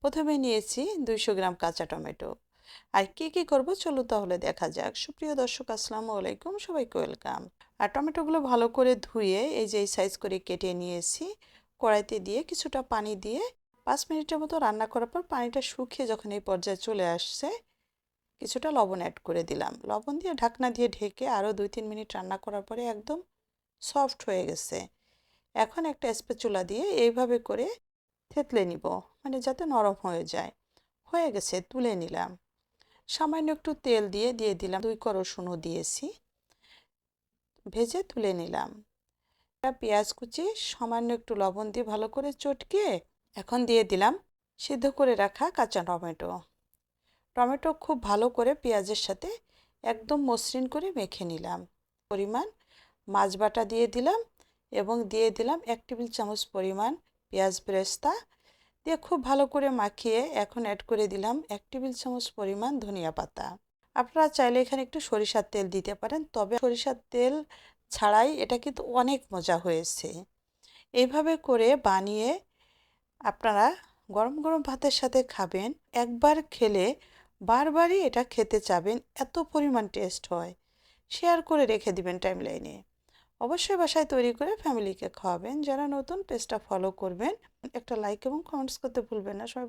প্রথমে নিয়েছি 200 গ্রাম কাঁচা টমেটো। আর কি করব চলো তাহলে দেখা যাক। সুপ্রিয় দর্শক, আসসালামু আলাইকুম, সবাইকে ওয়েলকাম। আর টমেটোগুলো ভালো করে ধুয়ে এই যে এই সাইজ করে কেটে নিয়েছি। কড়াইতে দিয়ে কিছুটা পানি দিয়ে 5 মিনিটের মতো রান্না করার পর পানিটা শুকিয়ে যখন এই পর্যায়ে চলে আসছে, কিছুটা লবণ অ্যাড করে দিলাম। লবণ দিয়ে ঢাকনা দিয়ে ঢেকে আরও 2-3 মিনিট রান্না করার পরে একদম সফট হয়ে গেছে। এখন একটা স্প্যাচুলা দিয়ে এইভাবে করে থেতলে নিব, মানে যাতে নরম হয়ে যায়। হয়ে গেছে, তুলে নিলাম। সামান্য একটু তেল দিয়ে দিলাম 2 কোয়া রসুনও দিয়েছি, ভেজে তুলে নিলাম। পেঁয়াজ কুচি সামান্য একটু লবণ দিয়ে ভালো করে চটকে এখন দিয়ে দিলাম সিদ্ধ করে রাখা কাঁচা টমেটো। টমেটো খুব ভালো করে পেঁয়াজের সাথে একদম মসৃণ করে মেখে নিলাম। পরিমাণ মাছ বাটা দিয়ে দিলাম এবং দিয়ে দিলাম 1 টেবিল চামচ পরিমাণ পেঁয়াজ বেরেস্তা দিয়ে খুব ভালো করে মাখিয়ে এখন অ্যাড করে দিলাম 1 টেবিল চামচ পরিমাণ ধনিয়া পাতা। আপনারা চাইলে এখানে একটু সরিষার তেল দিতে পারেন, তবে সরিষার তেল ছাড়াই এটা কিন্তু অনেক মজা হয়েছে। এইভাবে করে বানিয়ে আপনারা গরম গরম ভাতের সাথে খাবেন। একবার খেলে বারবারই এটা খেতে চাবেন, এত পরিমাণ টেস্ট হয়। শেয়ার করে রেখে দিবেন টাইমলাইনে। অবশ্যই বাসায় তৈরি করে ফ্যামিলিকে খাওয়াবেন। যারা নতুন, পেজটা ফলো করবেন, একটা লাইক এবং কমেন্টস করতে ভুলবেন না। সবাই